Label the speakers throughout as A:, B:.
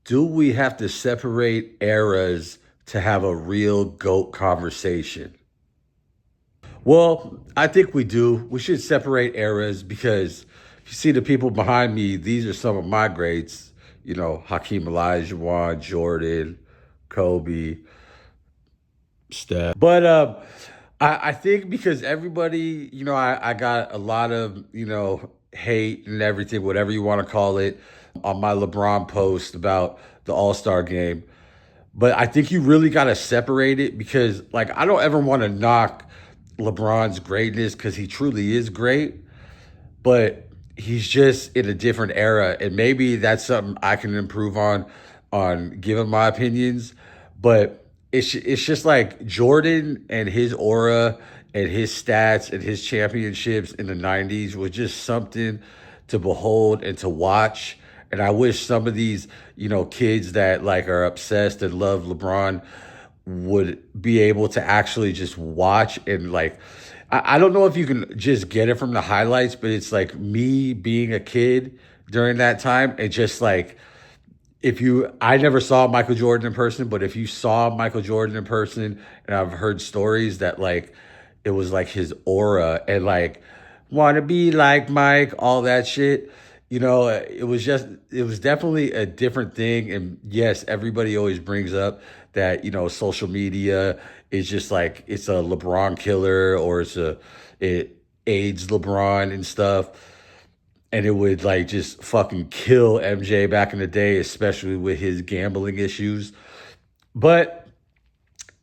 A: Do we have to separate eras to have a real GOAT conversation? Well, I think we do. We should separate eras because if you see the people behind me, these are some of my greats. Hakeem Olajuwon, Jordan, Kobe, Steph. But I think because everybody, I got a lot of, hate and everything, whatever you want to call it, on my LeBron post about the All-Star game. But I think you really got to separate it because, like, I don't ever want to knock LeBron's greatness because he truly is great, but he's just in a different era, and maybe that's something I can improve on giving my opinions. But it's just like Jordan and his aura and his stats and his championships in the '90s was just something to behold and to watch. And I wish some of these, kids that like are obsessed and love LeBron would be able to actually just watch and like I don't know if you can just get it from the highlights, but it's like me being a kid during that time and just like if you I never saw Michael Jordan in person, but if you saw Michael Jordan in person, and I've heard stories that like it was like his aura and like want to be like Mike, all that shit. It was definitely a different thing. And yes, everybody always brings up that, social media is just like it's a LeBron killer or it aids LeBron and stuff. And it would like just fucking kill MJ back in the day, especially with his gambling issues. But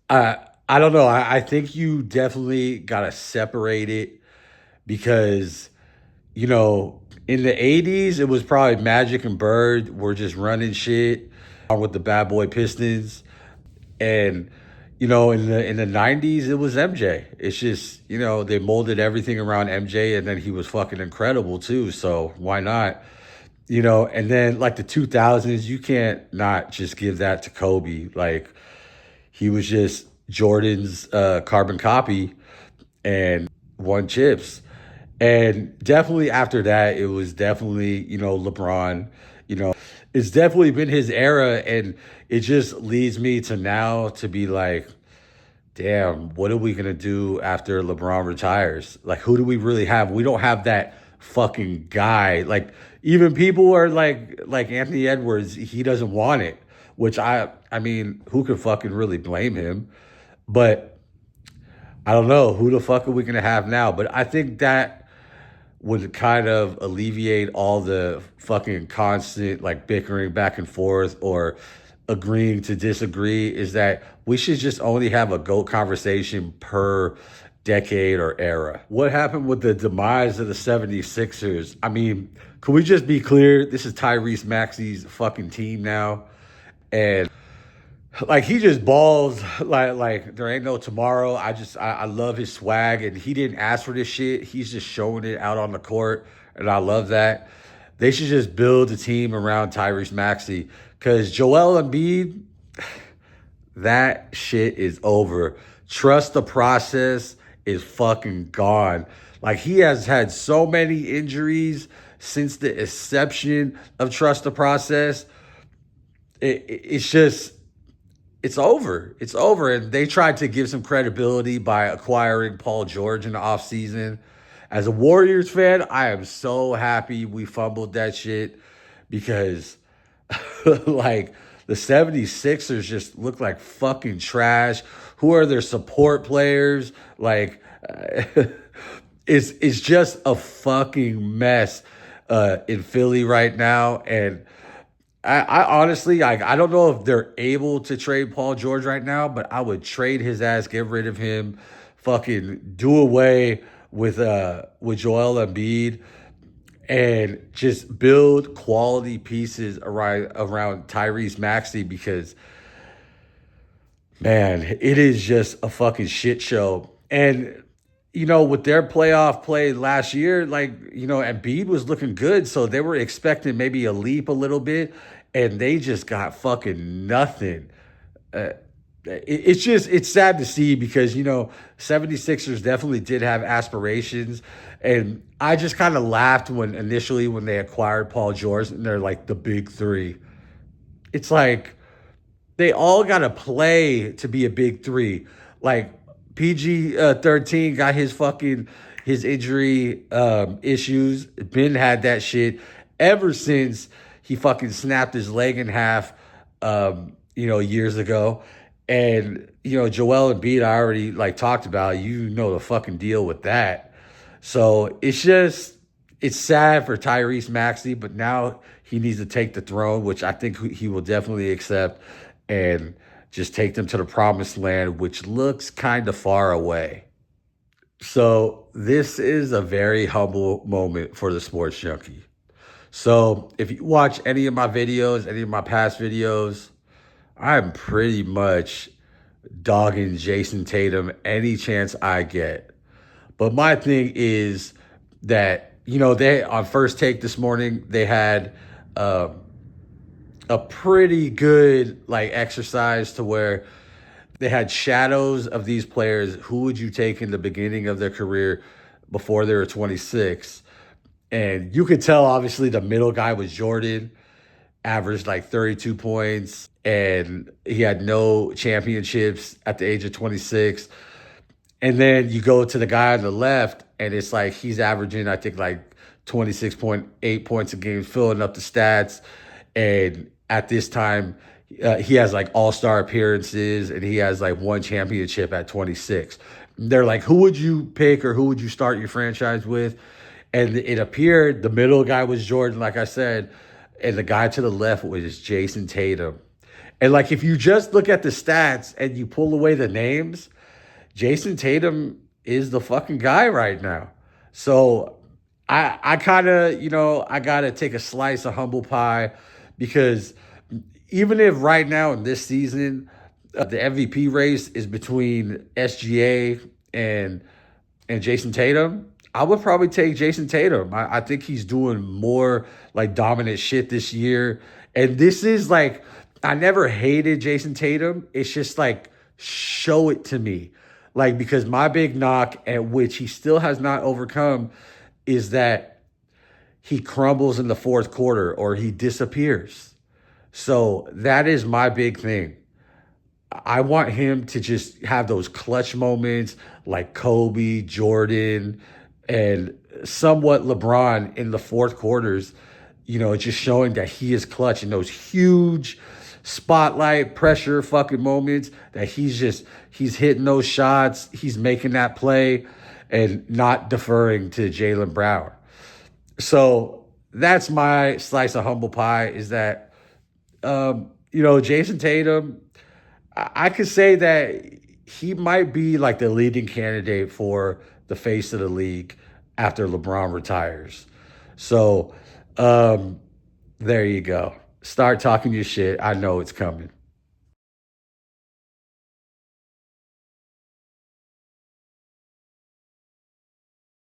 A: I don't know. I think you definitely gotta separate it because in the '80s, it was probably Magic and Bird were just running shit with the Bad Boy Pistons, and in the '90s, it was MJ. It's just they molded everything around MJ, and then he was fucking incredible too. So why not? And then like the 2000s, you can't not just give that to Kobe. Like he was just Jordan's carbon copy and won chips. And definitely after that, it was definitely, LeBron. It's definitely been his era. And it just leads me to now to be like, damn, what are we going to do after LeBron retires? Like, who do we really have? We don't have that fucking guy. Like, even people are like Anthony Edwards, he doesn't want it, which I mean, who could fucking really blame him? But I don't know who the fuck are we going to have now. But I think that would kind of alleviate all the fucking constant like bickering back and forth or agreeing to disagree is that we should just only have a GOAT conversation per decade or era. What happened with the demise of the 76ers? I mean, can we just be clear? This is Tyrese Maxey's fucking team now. And like he just balls like there ain't no tomorrow. I love his swag and he didn't ask for this shit. He's just showing it out on the court and I love that. They should just build a team around Tyrese Maxey because Joel Embiid, that shit is over. Trust the process is fucking gone. Like he has had so many injuries since the inception of Trust the Process. It's just it's over. It's over. And they tried to give some credibility by acquiring Paul George in the offseason. As a Warriors fan, I am so happy we fumbled that shit because like the 76ers just look like fucking trash. Who are their support players? Like it's just a fucking mess in Philly right now. And I honestly, I don't know if they're able to trade Paul George right now, but I would trade his ass, get rid of him, fucking do away with Joel Embiid, and just build quality pieces around Tyrese Maxey because man, it is just a fucking shit show. And with their playoff play last year, like, Embiid was looking good. So they were expecting maybe a leap a little bit, and they just got fucking nothing. It's sad to see because, 76ers definitely did have aspirations. And I just kind of laughed when they acquired Paul George and they're like the big three. it's like they all got to play to be a big three. Like PG 13 got his injury issues. Ben had that shit ever since he fucking snapped his leg in half, years ago. And Joel Embiid, I already like talked about. The fucking deal with that. So it's sad for Tyrese Maxey, but now he needs to take the throne, which I think he will definitely accept, and just take them to the promised land, which looks kind of far away. So this is a very humble moment for the sports junkie. So if you watch any of my videos, any of my past videos, I'm pretty much dogging Jayson Tatum any chance I get. But my thing is that, they on First Take this morning, they had a pretty good like exercise to where they had shadows of these players. Who would you take in the beginning of their career before they were 26? And you could tell, obviously, the middle guy was Jordan, averaged like 32 points, and he had no championships at the age of 26. And then you go to the guy on the left, and it's like he's averaging, I think, like 26.8 points a game, filling up the stats. And at this time, he has like all-star appearances, and he has like one championship at 26. They're like, who would you pick or who would you start your franchise with? And it appeared the middle guy was Jordan, like I said, and the guy to the left was Jayson Tatum. And like if you just look at the stats and you pull away the names, Jayson Tatum is the fucking guy right now. So I kind of, I got to take a slice of humble pie, because even if right now in this season, the MVP race is between SGA and Jayson Tatum, I would probably take Jayson Tatum. I think he's doing more like dominant shit this year. And this is like, I never hated Jayson Tatum. It's just like, show it to me. Like, because my big knock, at which he still has not overcome, is that he crumbles in the fourth quarter or he disappears. So that is my big thing. I want him to just have those clutch moments like Kobe, Jordan, and somewhat LeBron in the fourth quarters, just showing that he is clutch in those huge spotlight pressure fucking moments, that he's hitting those shots, he's making that play and not deferring to Jaylen Brown. So that's my slice of humble pie, is that, Jayson Tatum, I could say that he might be like the leading candidate for the face of the league after LeBron retires. So there you go. Start talking your shit. I know it's coming.